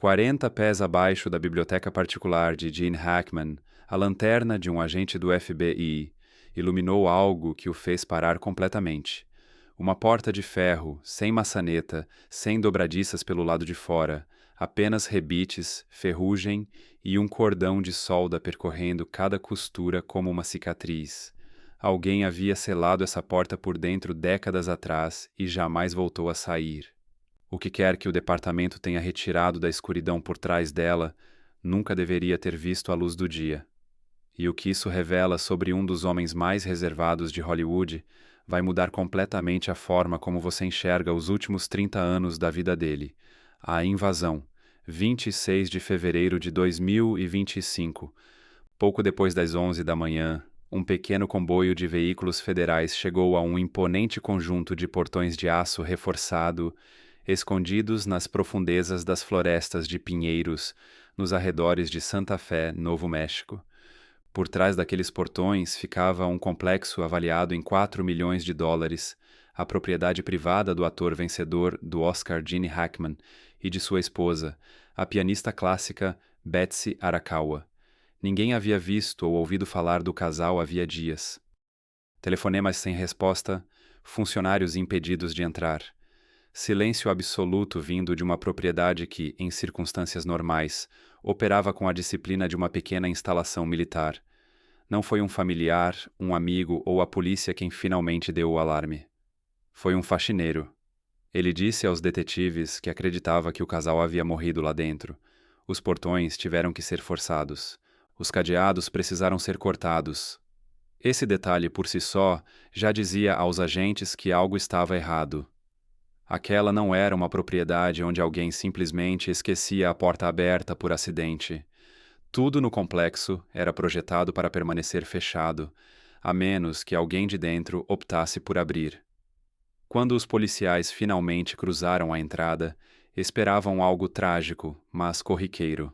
40 pés abaixo da biblioteca particular de Gene Hackman, a lanterna de um agente do FBI iluminou algo que o fez parar completamente. Uma porta de ferro, sem maçaneta, sem dobradiças pelo lado de fora, apenas rebites, ferrugem e um cordão de solda percorrendo cada costura como uma cicatriz. Alguém havia selado essa porta por dentro décadas atrás e jamais voltou a sair. O que quer que o departamento tenha retirado da escuridão por trás dela, nunca deveria ter visto a luz do dia. E o que isso revela sobre um dos homens mais reservados de Hollywood vai mudar completamente a forma como você enxerga os últimos 30 anos da vida dele. A invasão, 26 de fevereiro de 2025. Pouco depois das 11 da manhã, um pequeno comboio de veículos federais chegou a um imponente conjunto de portões de aço reforçado, escondidos nas profundezas das florestas de pinheiros, nos arredores de Santa Fé, Novo México. Por trás daqueles portões ficava um complexo avaliado em 4 milhões de dólares, a propriedade privada do ator vencedor do Oscar Gene Hackman e de sua esposa, a pianista clássica Betsy Arakawa. Ninguém havia visto ou ouvido falar do casal havia dias. Telefonemas sem resposta, funcionários impedidos de entrar. Silêncio absoluto vindo de uma propriedade que, em circunstâncias normais, operava com a disciplina de uma pequena instalação militar. Não foi um familiar, um amigo ou a polícia quem finalmente deu o alarme. Foi um faxineiro. Ele disse aos detetives que acreditava que o casal havia morrido lá dentro. Os portões tiveram que ser forçados. Os cadeados precisaram ser cortados. Esse detalhe por si só já dizia aos agentes que algo estava errado. Aquela não era uma propriedade onde alguém simplesmente esquecia a porta aberta por acidente. Tudo no complexo era projetado para permanecer fechado, a menos que alguém de dentro optasse por abrir. Quando os policiais finalmente cruzaram a entrada, esperavam algo trágico, mas corriqueiro.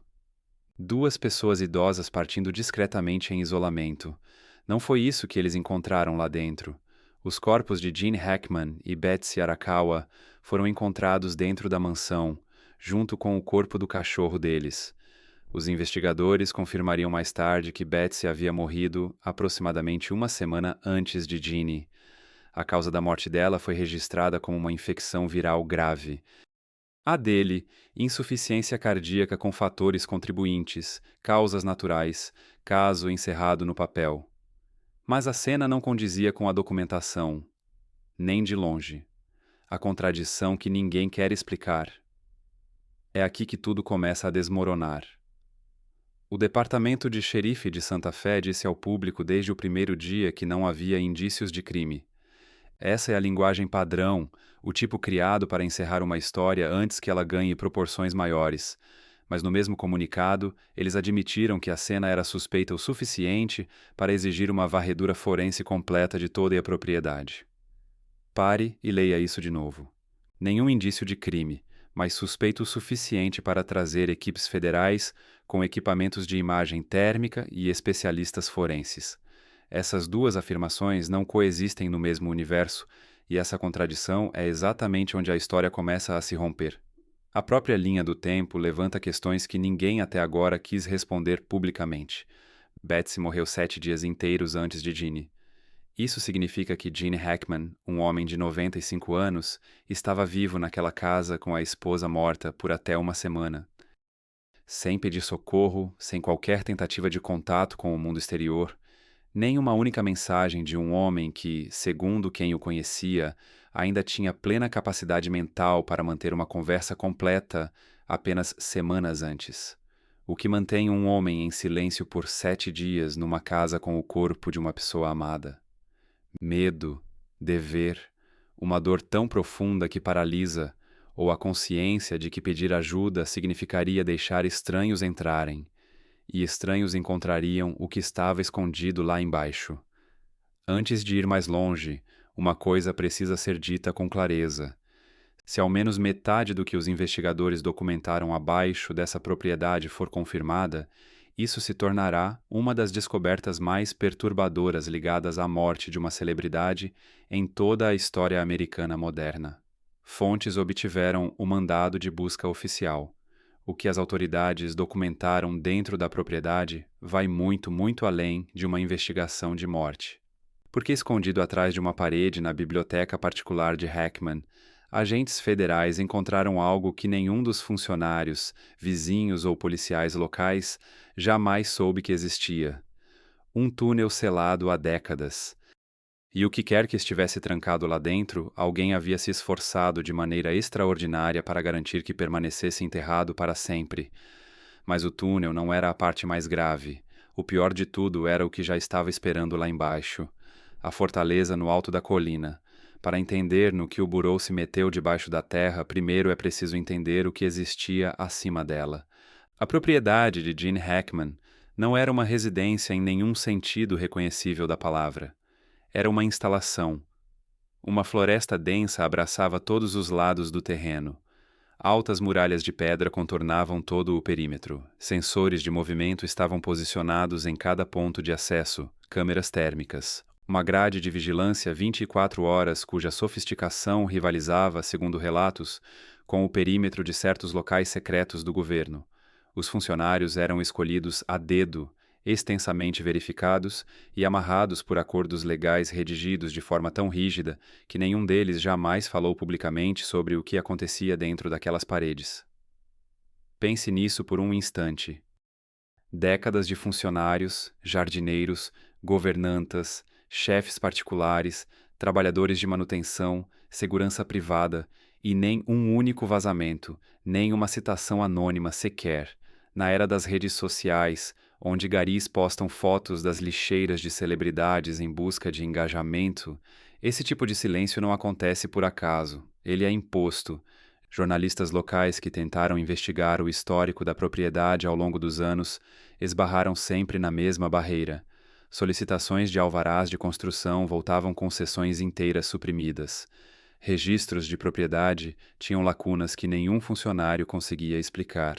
2 pessoas idosas partindo discretamente em isolamento. Não foi isso que eles encontraram lá dentro. Os corpos de Gene Hackman e Betsy Arakawa foram encontrados dentro da mansão, junto com o corpo do cachorro deles. Os investigadores confirmariam mais tarde que Betsy havia morrido aproximadamente uma semana antes de Gene. A causa da morte dela foi registrada como uma infecção viral grave. A dele, insuficiência cardíaca com fatores contribuintes, causas naturais, caso encerrado no papel. Mas a cena não condizia com a documentação, nem de longe. A contradição que ninguém quer explicar. É aqui que tudo começa a desmoronar. O departamento de xerife de Santa Fé disse ao público desde o primeiro dia que não havia indícios de crime. Essa é a linguagem padrão, o tipo criado para encerrar uma história antes que ela ganhe proporções maiores. Mas no mesmo comunicado, eles admitiram que a cena era suspeita o suficiente para exigir uma varredura forense completa de toda a propriedade. Pare e leia isso de novo. Nenhum indício de crime, mas suspeito o suficiente para trazer equipes federais com equipamentos de imagem térmica e especialistas forenses. Essas 2 afirmações não coexistem no mesmo universo, e essa contradição é exatamente onde a história começa a se romper. A própria linha do tempo levanta questões que ninguém até agora quis responder publicamente. Betsy morreu 7 dias inteiros antes de Gene. Isso significa que Gene Hackman, um homem de 95 anos, estava vivo naquela casa com a esposa morta por até uma semana. Sem pedir socorro, sem qualquer tentativa de contato com o mundo exterior, nem uma única mensagem de um homem que, segundo quem o conhecia, ainda tinha plena capacidade mental para manter uma conversa completa apenas semanas antes. O que mantém um homem em silêncio por 7 dias numa casa com o corpo de uma pessoa amada? Medo, dever, uma dor tão profunda que paralisa, ou a consciência de que pedir ajuda significaria deixar estranhos entrarem, e estranhos encontrariam o que estava escondido lá embaixo. Antes de ir mais longe, uma coisa precisa ser dita com clareza. Se ao menos metade do que os investigadores documentaram abaixo dessa propriedade for confirmada, isso se tornará uma das descobertas mais perturbadoras ligadas à morte de uma celebridade em toda a história americana moderna. Fontes obtiveram o mandado de busca oficial. O que as autoridades documentaram dentro da propriedade vai muito, muito além de uma investigação de morte. Porque escondido atrás de uma parede na biblioteca particular de Hackman, agentes federais encontraram algo que nenhum dos funcionários, vizinhos ou policiais locais jamais soube que existia: um túnel selado há décadas. E o que quer que estivesse trancado lá dentro, alguém havia se esforçado de maneira extraordinária para garantir que permanecesse enterrado para sempre. Mas o túnel não era a parte mais grave. O pior de tudo era o que já estava esperando lá embaixo: a fortaleza no alto da colina. Para entender no que o Burou se meteu debaixo da terra, primeiro é preciso entender o que existia acima dela. A propriedade de Gene Hackman não era uma residência em nenhum sentido reconhecível da palavra. Era uma instalação. Uma floresta densa abraçava todos os lados do terreno. Altas muralhas de pedra contornavam todo o perímetro. Sensores de movimento estavam posicionados em cada ponto de acesso, câmeras térmicas. Uma grade de vigilância 24 horas cuja sofisticação rivalizava, segundo relatos, com o perímetro de certos locais secretos do governo. Os funcionários eram escolhidos a dedo, extensamente verificados e amarrados por acordos legais redigidos de forma tão rígida que nenhum deles jamais falou publicamente sobre o que acontecia dentro daquelas paredes. Pense nisso por um instante. Décadas de funcionários, jardineiros, governantas, chefes particulares, trabalhadores de manutenção, segurança privada, e nem um único vazamento, nem uma citação anônima sequer. Na era das redes sociais, onde garis postam fotos das lixeiras de celebridades em busca de engajamento, esse tipo de silêncio não acontece por acaso. Ele é imposto. Jornalistas locais que tentaram investigar o histórico da propriedade ao longo dos anos esbarraram sempre na mesma barreira. Solicitações de alvarás de construção voltavam com sessões inteiras suprimidas. Registros de propriedade tinham lacunas que nenhum funcionário conseguia explicar.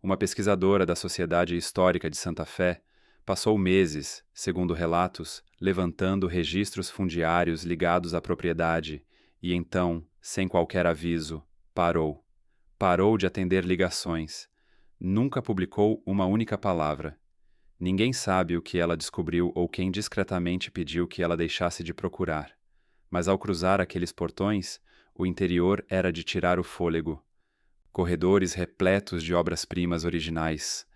Uma pesquisadora da Sociedade Histórica de Santa Fé passou meses, segundo relatos, levantando registros fundiários ligados à propriedade e então, sem qualquer aviso, parou. Parou de atender ligações. Nunca publicou uma única palavra. Ninguém sabe o que ela descobriu ou quem discretamente pediu que ela deixasse de procurar. Mas ao cruzar aqueles portões, o interior era de tirar o fôlego. Corredores repletos de obras-primas originais,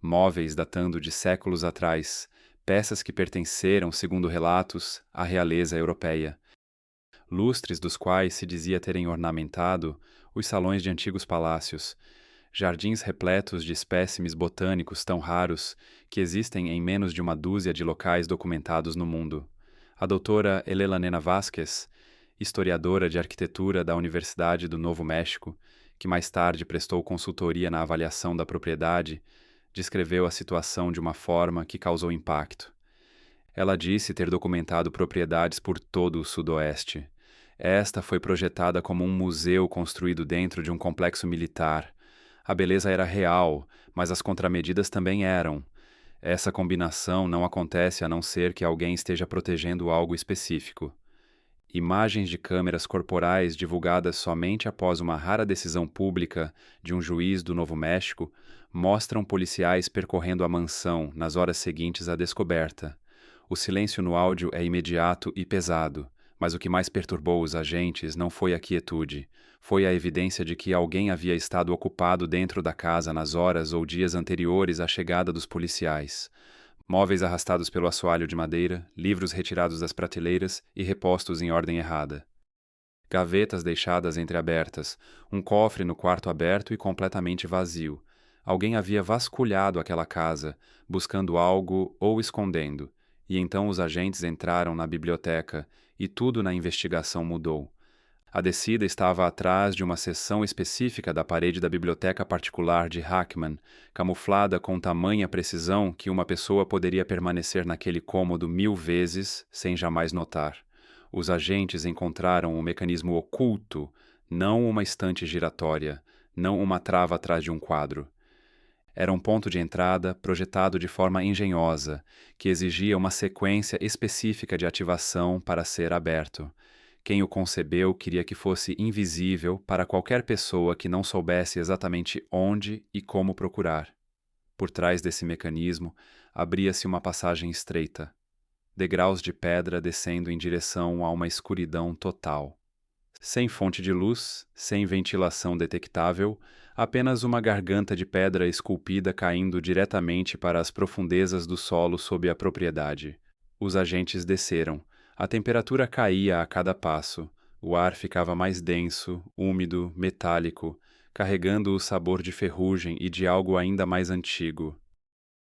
móveis datando de séculos atrás, peças que pertenceram, segundo relatos, à realeza europeia. Lustres dos quais se dizia terem ornamentado os salões de antigos palácios, jardins repletos de espécimes botânicos tão raros que existem em menos de uma dúzia de locais documentados no mundo. A doutora Elena Vázquez, historiadora de arquitetura da Universidade do Novo México, que mais tarde prestou consultoria na avaliação da propriedade, descreveu a situação de uma forma que causou impacto. Ela disse ter documentado propriedades por todo o Sudoeste. Esta foi projetada como um museu construído dentro de um complexo militar. A beleza era real, mas as contramedidas também eram. Essa combinação não acontece a não ser que alguém esteja protegendo algo específico. Imagens de câmeras corporais divulgadas somente após uma rara decisão pública de um juiz do Novo México mostram policiais percorrendo a mansão nas horas seguintes à descoberta. O silêncio no áudio é imediato e pesado, mas o que mais perturbou os agentes não foi a quietude, foi a evidência de que alguém havia estado ocupado dentro da casa nas horas ou dias anteriores à chegada dos policiais. Móveis arrastados pelo assoalho de madeira, livros retirados das prateleiras e repostos em ordem errada. Gavetas deixadas entreabertas, um cofre no quarto aberto e completamente vazio. Alguém havia vasculhado aquela casa, buscando algo ou escondendo, e então os agentes entraram na biblioteca e tudo na investigação mudou. A descida estava atrás de uma seção específica da parede da biblioteca particular de Hackman, camuflada com tamanha precisão que uma pessoa poderia permanecer naquele cômodo 1000 vezes sem jamais notar. Os agentes encontraram um mecanismo oculto, não uma estante giratória, não uma trava atrás de um quadro. Era um ponto de entrada projetado de forma engenhosa, que exigia uma sequência específica de ativação para ser aberto. Quem o concebeu queria que fosse invisível para qualquer pessoa que não soubesse exatamente onde e como procurar. Por trás desse mecanismo, abria-se uma passagem estreita, degraus de pedra descendo em direção a uma escuridão total. Sem fonte de luz, sem ventilação detectável, apenas uma garganta de pedra esculpida caindo diretamente para as profundezas do solo sob a propriedade. Os agentes desceram. A temperatura caía a cada passo. O ar ficava mais denso, úmido, metálico, carregando o sabor de ferrugem e de algo ainda mais antigo.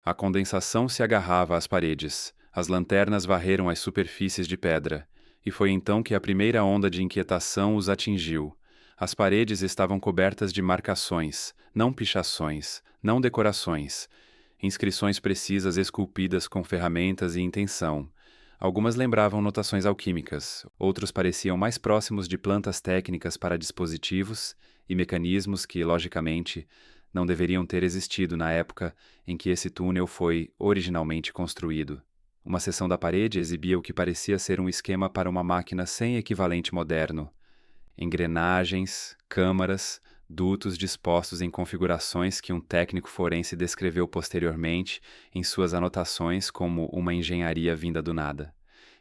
A condensação se agarrava às paredes. As lanternas varreram as superfícies de pedra. E foi então que a primeira onda de inquietação os atingiu. As paredes estavam cobertas de marcações, não pichações, não decorações. Inscrições precisas esculpidas com ferramentas e intenção. Algumas lembravam notações alquímicas, outros pareciam mais próximos de plantas técnicas para dispositivos e mecanismos que, logicamente, não deveriam ter existido na época em que esse túnel foi originalmente construído. Uma seção da parede exibia o que parecia ser um esquema para uma máquina sem equivalente moderno. Engrenagens, câmaras, dutos dispostos em configurações que um técnico forense descreveu posteriormente em suas anotações como uma engenharia vinda do nada.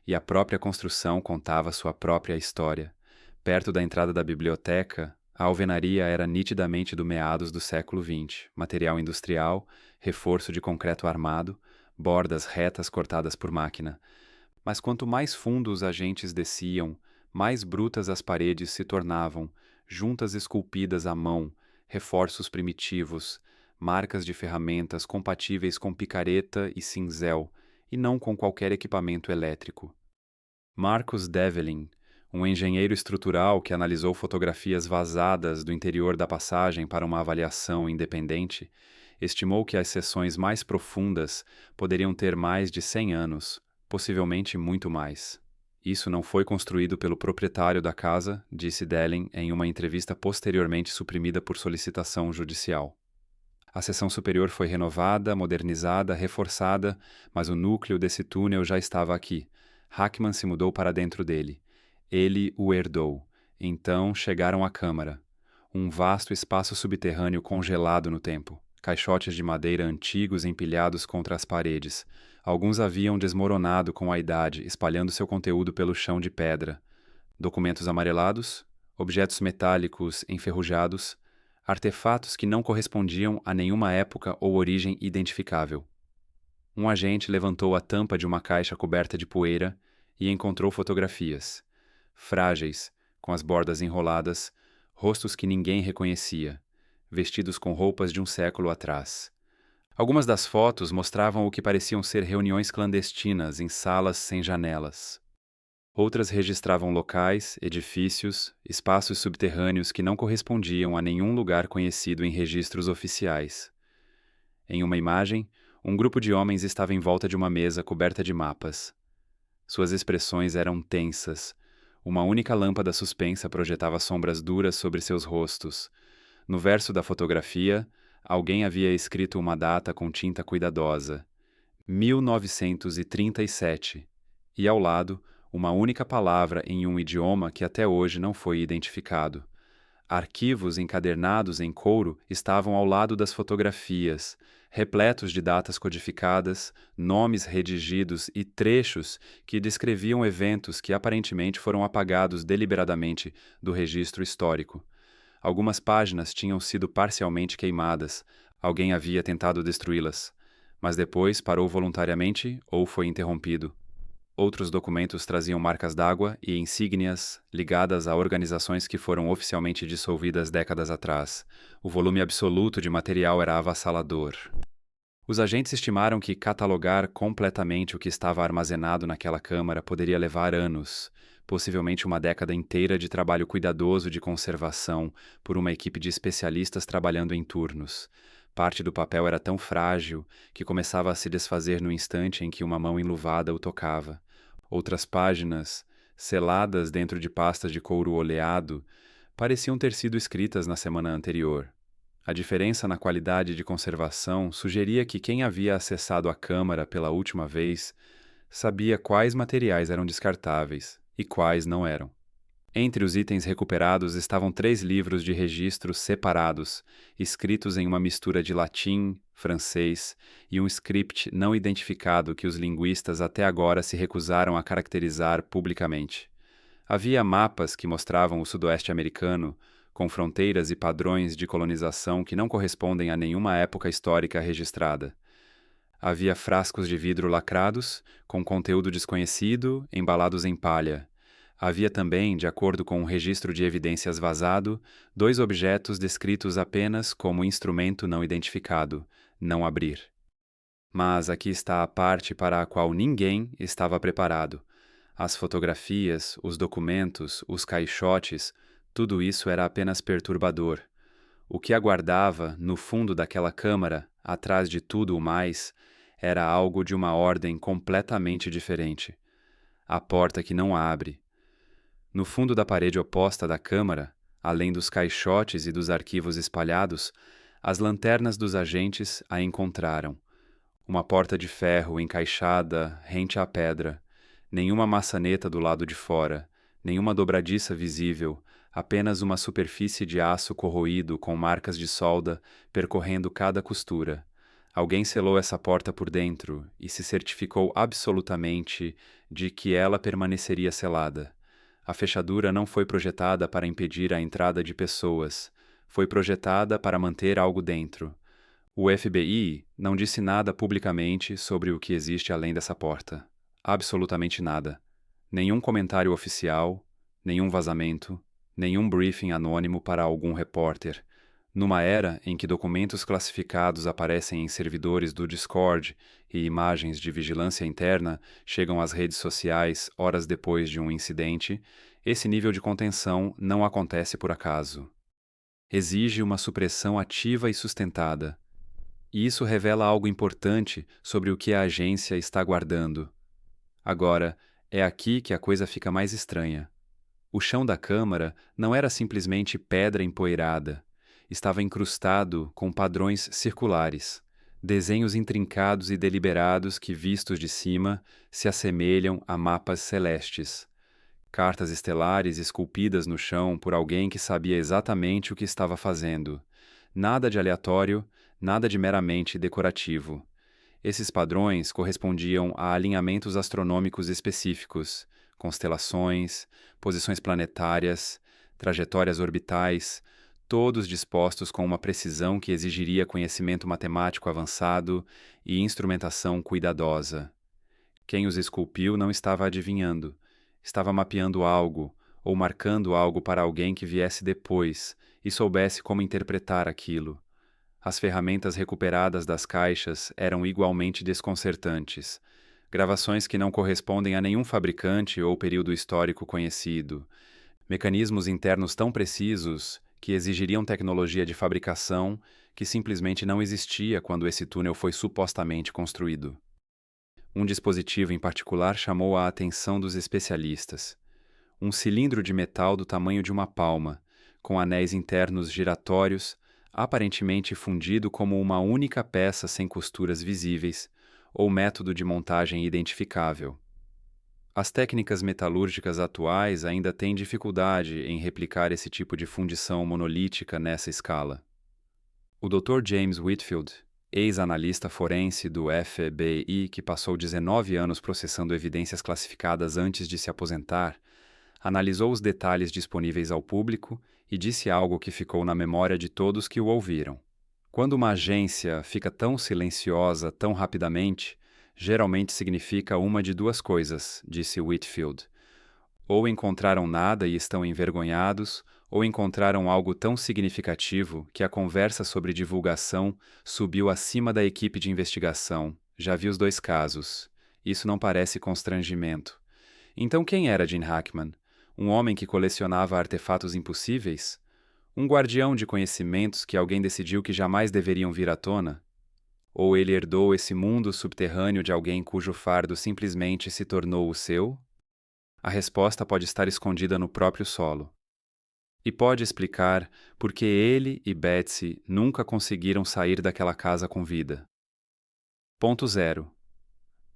E a própria construção contava sua própria história. Perto da entrada da biblioteca, a alvenaria era nitidamente do meados do século XX, material industrial, reforço de concreto armado, bordas retas cortadas por máquina. Mas quanto mais fundo os agentes desciam, mais brutas as paredes se tornavam, juntas esculpidas à mão, reforços primitivos, marcas de ferramentas compatíveis com picareta e cinzel, e não com qualquer equipamento elétrico. Marcus Devlin, um engenheiro estrutural que analisou fotografias vazadas do interior da passagem para uma avaliação independente, estimou que as seções mais profundas poderiam ter mais de 100 anos, possivelmente muito mais. Isso não foi construído pelo proprietário da casa, disse Devlin em uma entrevista posteriormente suprimida por solicitação judicial. A seção superior foi renovada, modernizada, reforçada, mas o núcleo desse túnel já estava aqui. Hackman se mudou para dentro dele. Ele o herdou. Então chegaram à câmara. Um vasto espaço subterrâneo congelado no tempo. Caixotes de madeira antigos empilhados contra as paredes. Alguns haviam desmoronado com a idade, espalhando seu conteúdo pelo chão de pedra. Documentos amarelados, objetos metálicos enferrujados, artefatos que não correspondiam a nenhuma época ou origem identificável. Um agente levantou a tampa de uma caixa coberta de poeira e encontrou fotografias. Frágeis, com as bordas enroladas, rostos que ninguém reconhecia, vestidos com roupas de um século atrás. Algumas das fotos mostravam o que pareciam ser reuniões clandestinas em salas sem janelas. Outras registravam locais, edifícios, espaços subterrâneos que não correspondiam a nenhum lugar conhecido em registros oficiais. Em uma imagem, um grupo de homens estava em volta de uma mesa coberta de mapas. Suas expressões eram tensas. Uma única lâmpada suspensa projetava sombras duras sobre seus rostos. No verso da fotografia, alguém havia escrito uma data com tinta cuidadosa, 1937, e ao lado, uma única palavra em um idioma que até hoje não foi identificado. Arquivos encadernados em couro estavam ao lado das fotografias, repletos de datas codificadas, nomes redigidos e trechos que descreviam eventos que aparentemente foram apagados deliberadamente do registro histórico. Algumas páginas tinham sido parcialmente queimadas, alguém havia tentado destruí-las, mas depois parou voluntariamente ou foi interrompido. Outros documentos traziam marcas d'água e insígnias ligadas a organizações que foram oficialmente dissolvidas décadas atrás. O volume absoluto de material era avassalador. Os agentes estimaram que catalogar completamente o que estava armazenado naquela câmara poderia levar anos, possivelmente uma década inteira de trabalho cuidadoso de conservação por uma equipe de especialistas trabalhando em turnos. Parte do papel era tão frágil que começava a se desfazer no instante em que uma mão enluvada o tocava. Outras páginas, seladas dentro de pastas de couro oleado, pareciam ter sido escritas na semana anterior. A diferença na qualidade de conservação sugeria que quem havia acessado a câmara pela última vez sabia quais materiais eram descartáveis e quais não eram. Entre os itens recuperados estavam 3 livros de registro separados, escritos em uma mistura de latim, francês e um script não identificado que os linguistas até agora se recusaram a caracterizar publicamente. Havia mapas que mostravam o sudoeste americano, com fronteiras e padrões de colonização que não correspondem a nenhuma época histórica registrada. Havia frascos de vidro lacrados, com conteúdo desconhecido, embalados em palha. Havia também, de acordo com um registro de evidências vazado, 2 objetos descritos apenas como instrumento não identificado, não abrir. Mas aqui está a parte para a qual ninguém estava preparado. As fotografias, os documentos, os caixotes, tudo isso era apenas perturbador. O que aguardava, no fundo daquela câmara, atrás de tudo o mais, era algo de uma ordem completamente diferente. A porta que não abre. No fundo da parede oposta da câmara, além dos caixotes e dos arquivos espalhados, as lanternas dos agentes a encontraram. Uma porta de ferro encaixada rente à pedra, nenhuma maçaneta do lado de fora, nenhuma dobradiça visível, apenas uma superfície de aço corroído com marcas de solda percorrendo cada costura. Alguém selou essa porta por dentro e se certificou absolutamente de que ela permaneceria selada. A fechadura não foi projetada para impedir a entrada de pessoas, foi projetada para manter algo dentro. O FBI não disse nada publicamente sobre o que existe além dessa porta. Absolutamente nada. Nenhum comentário oficial, nenhum vazamento, nenhum briefing anônimo para algum repórter. Numa era em que documentos classificados aparecem em servidores do Discord e imagens de vigilância interna chegam às redes sociais horas depois de um incidente, esse nível de contenção não acontece por acaso. Exige uma supressão ativa e sustentada. E isso revela algo importante sobre o que a agência está guardando. Agora, é aqui que a coisa fica mais estranha. O chão da câmara não era simplesmente pedra empoeirada. Estava incrustado com padrões circulares, desenhos intrincados e deliberados que, vistos de cima, se assemelham a mapas celestes. Cartas estelares esculpidas no chão por alguém que sabia exatamente o que estava fazendo. Nada de aleatório, nada de meramente decorativo. Esses padrões correspondiam a alinhamentos astronômicos específicos, constelações, posições planetárias, trajetórias orbitais, todos dispostos com uma precisão que exigiria conhecimento matemático avançado e instrumentação cuidadosa. Quem os esculpiu não estava adivinhando, estava mapeando algo ou marcando algo para alguém que viesse depois e soubesse como interpretar aquilo. As ferramentas recuperadas das caixas eram igualmente desconcertantes. Gravações que não correspondem a nenhum fabricante ou período histórico conhecido. Mecanismos internos tão precisos que exigiriam tecnologia de fabricação que simplesmente não existia quando esse túnel foi supostamente construído. Um dispositivo em particular chamou a atenção dos especialistas. Um cilindro de metal do tamanho de uma palma, com anéis internos giratórios, aparentemente fundido como uma única peça sem costuras visíveis, ou método de montagem identificável. As técnicas metalúrgicas atuais ainda têm dificuldade em replicar esse tipo de fundição monolítica nessa escala. O Dr. James Whitfield, ex-analista forense do FBI que passou 19 anos processando evidências classificadas antes de se aposentar, analisou os detalhes disponíveis ao público e disse algo que ficou na memória de todos que o ouviram. Quando uma agência fica tão silenciosa tão rapidamente, geralmente significa uma de 2 coisas, disse Whitfield. Ou encontraram nada e estão envergonhados, ou encontraram algo tão significativo que a conversa sobre divulgação subiu acima da equipe de investigação. Já vi os 2 casos. Isso não parece constrangimento. Então quem era Gene Hackman? Um homem que colecionava artefatos impossíveis? Um guardião de conhecimentos que alguém decidiu que jamais deveriam vir à tona? Ou ele herdou esse mundo subterrâneo de alguém cujo fardo simplesmente se tornou o seu? A resposta pode estar escondida no próprio solo. E pode explicar por que ele e Betsy nunca conseguiram sair daquela casa com vida. Ponto 0.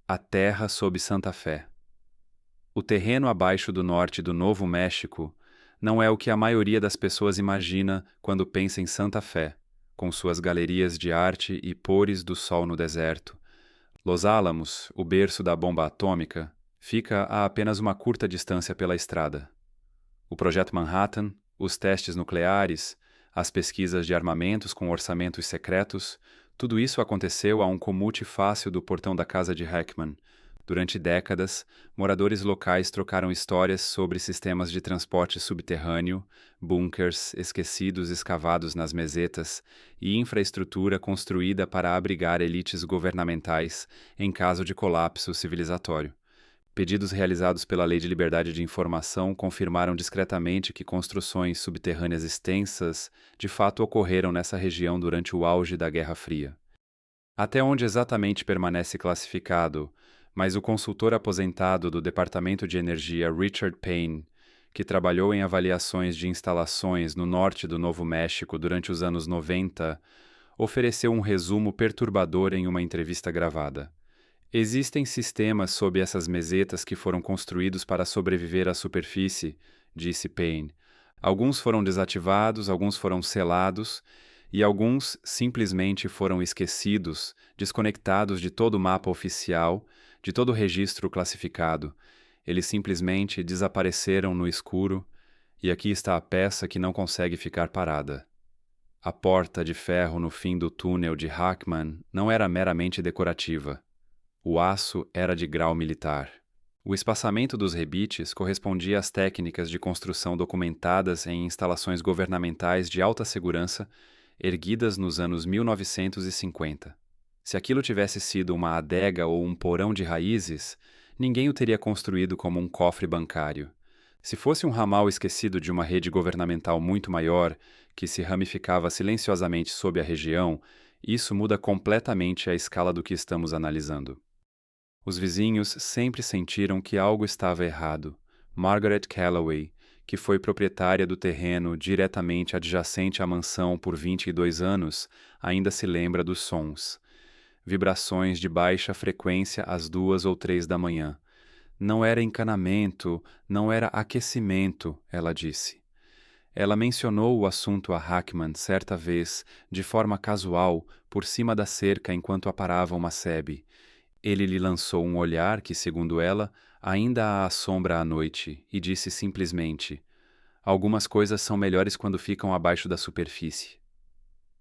A terra sob Santa Fé. O terreno abaixo do norte do Novo México não é o que a maioria das pessoas imagina quando pensa em Santa Fé, com suas galerias de arte e pores do sol no deserto. Los Álamos, o berço da bomba atômica, fica a apenas uma curta distância pela estrada. O Projeto Manhattan, os testes nucleares, as pesquisas de armamentos com orçamentos secretos, tudo isso aconteceu a um comute fácil do portão da casa de Hackman. Durante décadas, moradores locais trocaram histórias sobre sistemas de transporte subterrâneo, bunkers esquecidos escavados nas mesetas e infraestrutura construída para abrigar elites governamentais em caso de colapso civilizatório. Pedidos realizados pela Lei de Liberdade de Informação confirmaram discretamente que construções subterrâneas extensas de fato ocorreram nessa região durante o auge da Guerra Fria. Até onde exatamente permanece classificado, mas o consultor aposentado do Departamento de Energia Richard Payne, que trabalhou em avaliações de instalações no norte do Novo México durante os anos 90, ofereceu um resumo perturbador em uma entrevista gravada. Existem sistemas sob essas mesetas que foram construídos para sobreviver à superfície, disse Payne. Alguns foram desativados, alguns foram selados, e alguns simplesmente foram esquecidos, desconectados de todo o mapa oficial, de todo o registro classificado. Eles simplesmente desapareceram no escuro, e aqui está a peça que não consegue ficar parada. A porta de ferro no fim do túnel de Hackman não era meramente decorativa. O aço era de grau militar. O espaçamento dos rebites correspondia às técnicas de construção documentadas em instalações governamentais de alta segurança erguidas nos anos 1950. Se aquilo tivesse sido uma adega ou um porão de raízes, ninguém o teria construído como um cofre bancário. Se fosse um ramal esquecido de uma rede governamental muito maior, que se ramificava silenciosamente sob a região, isso muda completamente a escala do que estamos analisando. Os vizinhos sempre sentiram que algo estava errado. Margaret Calloway, que foi proprietária do terreno diretamente adjacente à mansão por 22 anos, ainda se lembra dos sons. Vibrações de baixa frequência às 2 ou 3 da manhã. Não era encanamento, não era aquecimento, ela disse. Ela mencionou o assunto a Hackman certa vez, de forma casual, por cima da cerca enquanto aparava uma sebe. Ele lhe lançou um olhar que, segundo ela, ainda a assombra à noite, e disse simplesmente: "Algumas coisas são melhores quando ficam abaixo da superfície."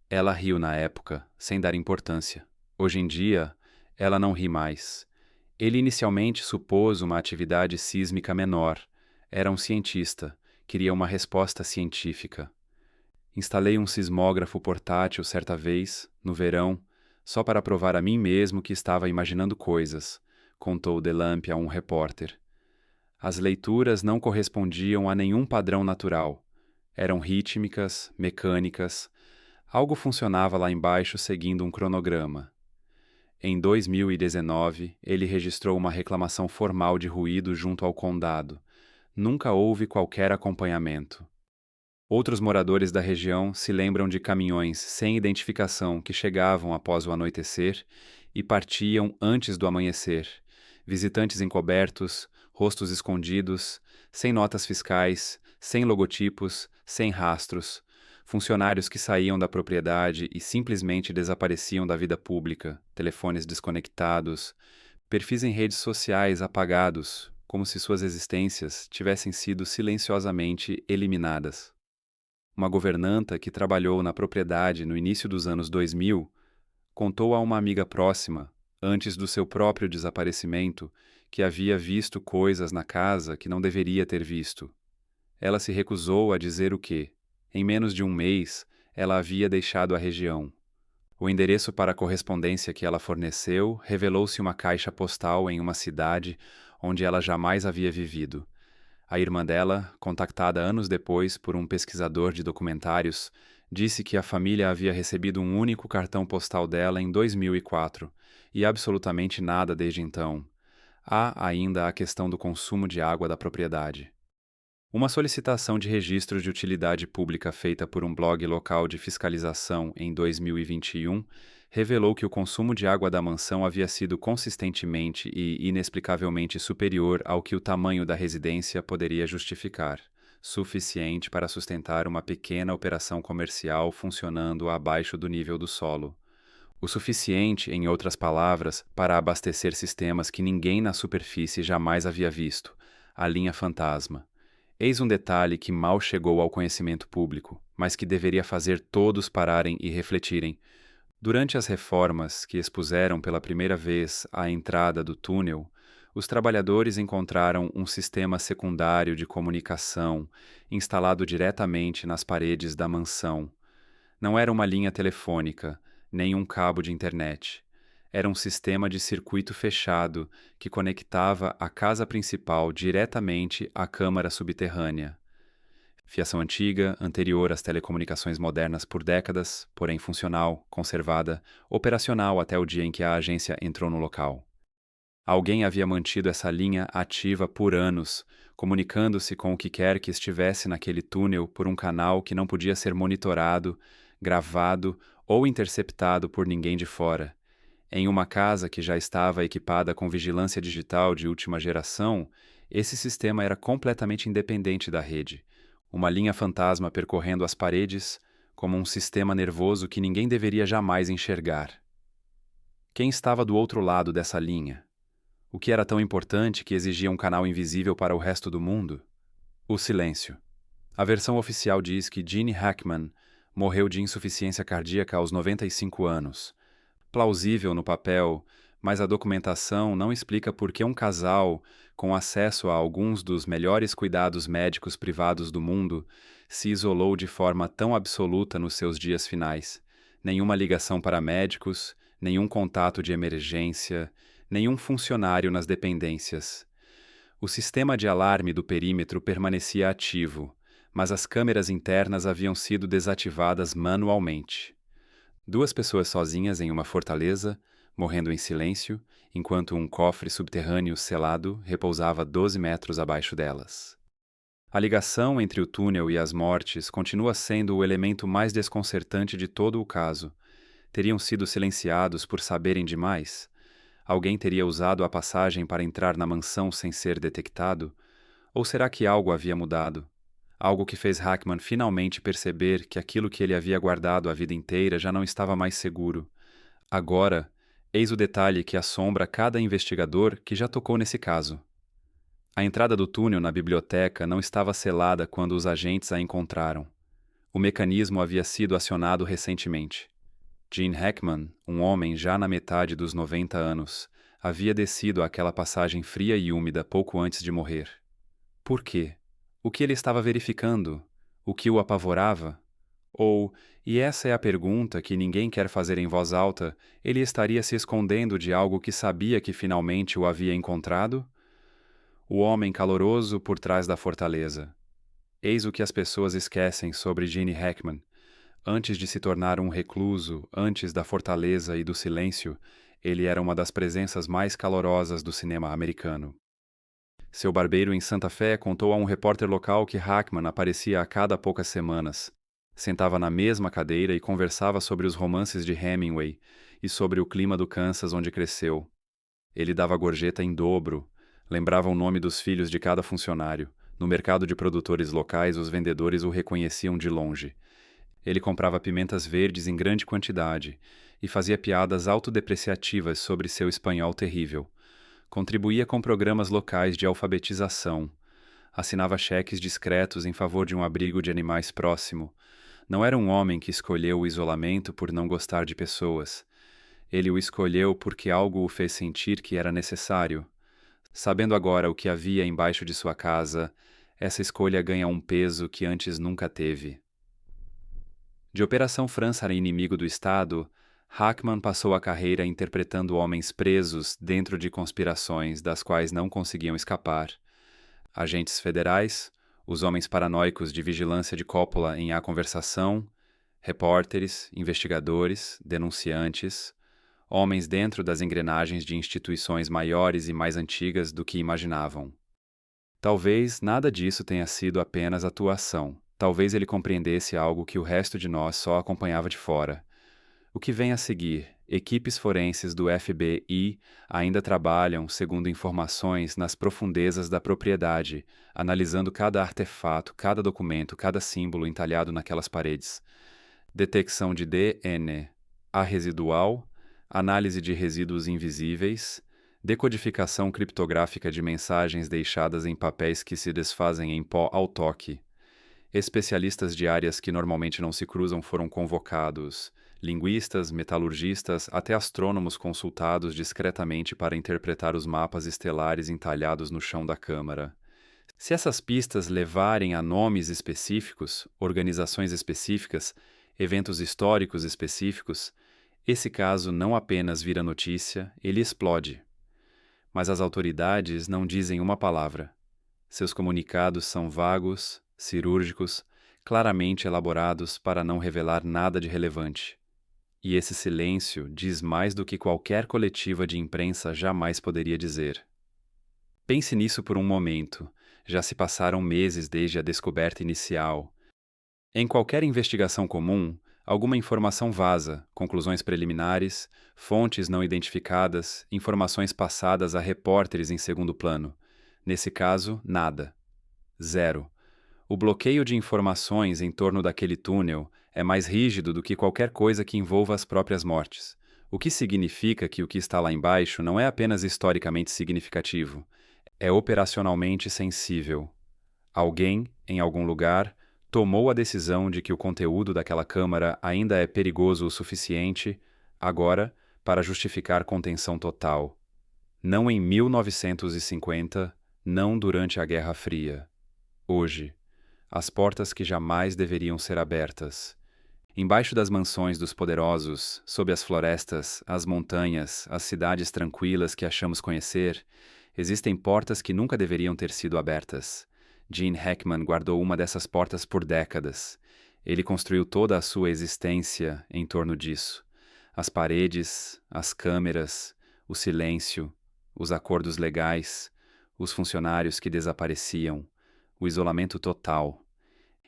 Ela riu na época, sem dar importância. Hoje em dia, ela não ri mais. Ele inicialmente supôs uma atividade sísmica menor. Era um cientista, queria uma resposta científica. Instalei um sismógrafo portátil certa vez, no verão, só para provar a mim mesmo que estava imaginando coisas, contou Delamp a um repórter. As leituras não correspondiam a nenhum padrão natural. Eram rítmicas, mecânicas. Algo funcionava lá embaixo seguindo um cronograma. Em 2019, ele registrou uma reclamação formal de ruído junto ao condado. Nunca houve qualquer acompanhamento. Outros moradores da região se lembram de caminhões sem identificação que chegavam após o anoitecer e partiam antes do amanhecer, visitantes encobertos, rostos escondidos, sem notas fiscais, sem logotipos, sem rastros, funcionários que saíam da propriedade e simplesmente desapareciam da vida pública, telefones desconectados, perfis em redes sociais apagados, como se suas existências tivessem sido silenciosamente eliminadas. Uma governanta que trabalhou na propriedade no início dos anos 2000 contou a uma amiga próxima, antes do seu próprio desaparecimento, que havia visto coisas na casa que não deveria ter visto. Ela se recusou a dizer o que, em menos de um mês, ela havia deixado a região. O endereço para a correspondência que ela forneceu revelou-se uma caixa postal em uma cidade onde ela jamais havia vivido. A irmã dela, contactada anos depois por um pesquisador de documentários, disse que a família havia recebido um único cartão postal dela em 2004 e absolutamente nada desde então. Há ainda a questão do consumo de água da propriedade. Uma solicitação de registro de utilidade pública feita por um blog local de fiscalização em 2021 revelou que o consumo de água da mansão havia sido consistentemente e inexplicavelmente superior ao que o tamanho da residência poderia justificar. suficiente para sustentar uma pequena operação comercial funcionando abaixo do nível do solo. O suficiente, em outras palavras, para abastecer sistemas que ninguém na superfície jamais havia visto, a linha fantasma. Eis um detalhe que mal chegou ao conhecimento público, mas que deveria fazer todos pararem e refletirem. Durante as reformas que expuseram pela primeira vez a entrada do túnel, os trabalhadores encontraram um sistema secundário de comunicação instalado diretamente nas paredes da mansão. Não era uma linha telefônica, nem um cabo de internet. Era um sistema de circuito fechado que conectava a casa principal diretamente à câmara subterrânea. Fiação antiga, anterior às telecomunicações modernas por décadas, porém funcional, conservada, operacional até o dia em que a agência entrou no local. Alguém havia mantido essa linha ativa por anos, comunicando-se com o que quer que estivesse naquele túnel por um canal que não podia ser monitorado, gravado ou interceptado por ninguém de fora. Em uma casa que já estava equipada com vigilância digital de última geração, esse sistema era completamente independente da rede. Uma linha fantasma percorrendo as paredes, como um sistema nervoso que ninguém deveria jamais enxergar. Quem estava do outro lado dessa linha? O que era tão importante que exigia um canal invisível para o resto do mundo? O silêncio. A versão oficial diz que Gene Hackman morreu de insuficiência cardíaca aos 95 anos. Plausível no papel, mas a documentação não explica por que um casal, com acesso a alguns dos melhores cuidados médicos privados do mundo, se isolou de forma tão absoluta nos seus dias finais. Nenhuma ligação para médicos, nenhum contato de emergência, nenhum funcionário nas dependências. O sistema de alarme do perímetro permanecia ativo, mas as câmeras internas haviam sido desativadas manualmente. 2 pessoas sozinhas em uma fortaleza, morrendo em silêncio, enquanto um cofre subterrâneo selado repousava 12 metros abaixo delas. A ligação entre o túnel e as mortes continua sendo o elemento mais desconcertante de todo o caso. Teriam sido silenciados por saberem demais? Alguém teria usado a passagem para entrar na mansão sem ser detectado? Ou será que algo havia mudado? Algo que fez Hackman finalmente perceber que aquilo que ele havia guardado a vida inteira já não estava mais seguro. Agora, eis o detalhe que assombra cada investigador que já tocou nesse caso. A entrada do túnel na biblioteca não estava selada quando os agentes a encontraram. O mecanismo havia sido acionado recentemente. Gene Hackman, um homem já na metade dos 90 anos, havia descido aquela passagem fria e úmida pouco antes de morrer. Por quê? O que ele estava verificando? O que o apavorava? Ou, e essa é a pergunta que ninguém quer fazer em voz alta, ele estaria se escondendo de algo que sabia que finalmente o havia encontrado? O homem caloroso por trás da fortaleza. Eis o que as pessoas esquecem sobre Gene Hackman. Antes de se tornar um recluso, antes da fortaleza e do silêncio, ele era uma das presenças mais calorosas do cinema americano. Seu barbeiro em Santa Fé contou a um repórter local que Hackman aparecia a cada poucas semanas. Sentava na mesma cadeira e conversava sobre os romances de Hemingway e sobre o clima do Kansas onde cresceu. Ele dava gorjeta em dobro, lembrava o nome dos filhos de cada funcionário. No mercado de produtores locais, os vendedores o reconheciam de longe. Ele comprava pimentas verdes em grande quantidade e fazia piadas autodepreciativas sobre seu espanhol terrível. Contribuía com programas locais de alfabetização. Assinava cheques discretos em favor de um abrigo de animais próximo. Não era um homem que escolheu o isolamento por não gostar de pessoas. Ele o escolheu porque algo o fez sentir que era necessário. Sabendo agora o que havia embaixo de sua casa, essa escolha ganha um peso que antes nunca teve. De Operação França era inimigo do Estado, Hackman passou a carreira interpretando homens presos dentro de conspirações das quais não conseguiam escapar. Agentes federais, os homens paranoicos de vigilância de Coppola em A Conversação, repórteres, investigadores, denunciantes, homens dentro das engrenagens de instituições maiores e mais antigas do que imaginavam. Talvez nada disso tenha sido apenas atuação. Talvez ele compreendesse algo que o resto de nós só acompanhava de fora. O que vem a seguir? Equipes forenses do FBI ainda trabalham, segundo informações, nas profundezas da propriedade, analisando cada artefato, cada documento, cada símbolo entalhado naquelas paredes. Detecção de DNA residual, análise de resíduos invisíveis, decodificação criptográfica de mensagens deixadas em papéis que se desfazem em pó ao toque. Especialistas de áreas que normalmente não se cruzam foram convocados, linguistas, metalurgistas, até astrônomos consultados discretamente para interpretar os mapas estelares entalhados no chão da Câmara. Se essas pistas levarem a nomes específicos, organizações específicas, eventos históricos específicos, esse caso não apenas vira notícia, ele explode. Mas as autoridades não dizem uma palavra. Seus comunicados são vagos, cirúrgicos, claramente elaborados para não revelar nada de relevante. E esse silêncio diz mais do que qualquer coletiva de imprensa jamais poderia dizer. Pense nisso por um momento. Já se passaram meses desde a descoberta inicial. Em qualquer investigação comum, alguma informação vaza, conclusões preliminares, fontes não identificadas, informações passadas a repórteres em segundo plano. Nesse caso, nada. Zero. O bloqueio de informações em torno daquele túnel é mais rígido do que qualquer coisa que envolva as próprias mortes, o que significa que o que está lá embaixo não é apenas historicamente significativo, é operacionalmente sensível. Alguém, em algum lugar, tomou a decisão de que o conteúdo daquela câmara ainda é perigoso o suficiente, agora, para justificar contenção total. Não em 1950, não durante a Guerra Fria. Hoje. As portas que jamais deveriam ser abertas. Embaixo das mansões dos poderosos, sob as florestas, as montanhas, as cidades tranquilas que achamos conhecer, existem portas que nunca deveriam ter sido abertas. Gene Hackman guardou uma dessas portas por décadas. Ele construiu toda a sua existência em torno disso. As paredes, as câmeras, o silêncio, os acordos legais, os funcionários que desapareciam, o isolamento total.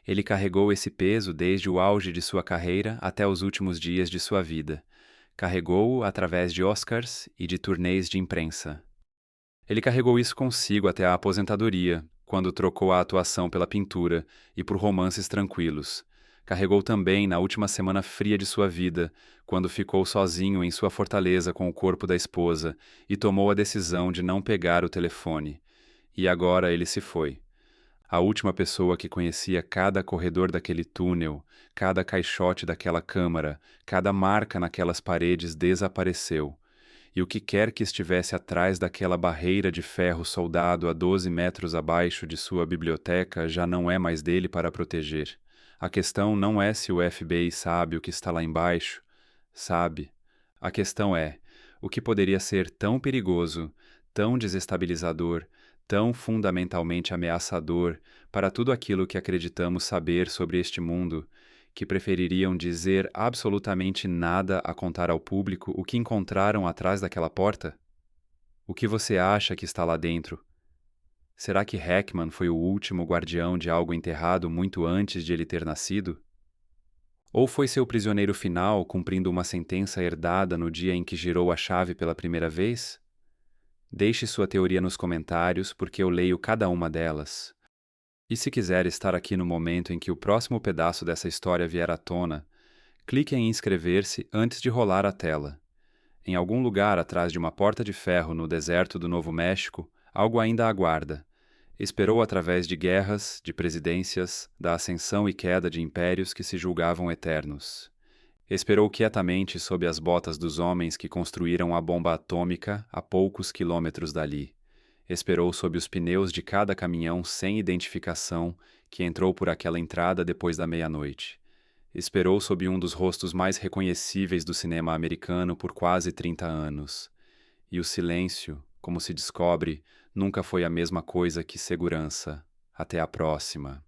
Ele carregou esse peso desde o auge de sua carreira até os últimos dias de sua vida. Carregou-o através de Oscars e de turnês de imprensa. Ele carregou isso consigo até a aposentadoria, quando trocou a atuação pela pintura e por romances tranquilos. Carregou também na última semana fria de sua vida, quando ficou sozinho em sua fortaleza com o corpo da esposa e tomou a decisão de não pegar o telefone. E agora ele se foi. A última pessoa que conhecia cada corredor daquele túnel, cada caixote daquela câmara, cada marca naquelas paredes desapareceu. E o que quer que estivesse atrás daquela barreira de ferro soldado a 12 metros abaixo de sua biblioteca já não é mais dele para proteger. A questão não é se o FBI sabe o que está lá embaixo. Sabe. A questão é, o que poderia ser tão perigoso, tão desestabilizador, tão fundamentalmente ameaçador para tudo aquilo que acreditamos saber sobre este mundo, que prefeririam dizer absolutamente nada a contar ao público o que encontraram atrás daquela porta? O que você acha que está lá dentro? Será que Hackman foi o último guardião de algo enterrado muito antes de ele ter nascido? Ou foi seu prisioneiro final cumprindo uma sentença herdada no dia em que girou a chave pela primeira vez? Deixe sua teoria nos comentários, porque eu leio cada uma delas. E se quiser estar aqui no momento em que o próximo pedaço dessa história vier à tona, clique em inscrever-se antes de rolar a tela. Em algum lugar atrás de uma porta de ferro no deserto do Novo México, algo ainda aguarda. Esperou através de guerras, de presidências, da ascensão e queda de impérios que se julgavam eternos. Esperou quietamente sob as botas dos homens que construíram a bomba atômica a poucos quilômetros dali. Esperou sob os pneus de cada caminhão sem identificação que entrou por aquela entrada depois da meia-noite. Esperou sob um dos rostos mais reconhecíveis do cinema americano por quase 30 anos. E o silêncio, como se descobre, nunca foi a mesma coisa que segurança. Até a próxima.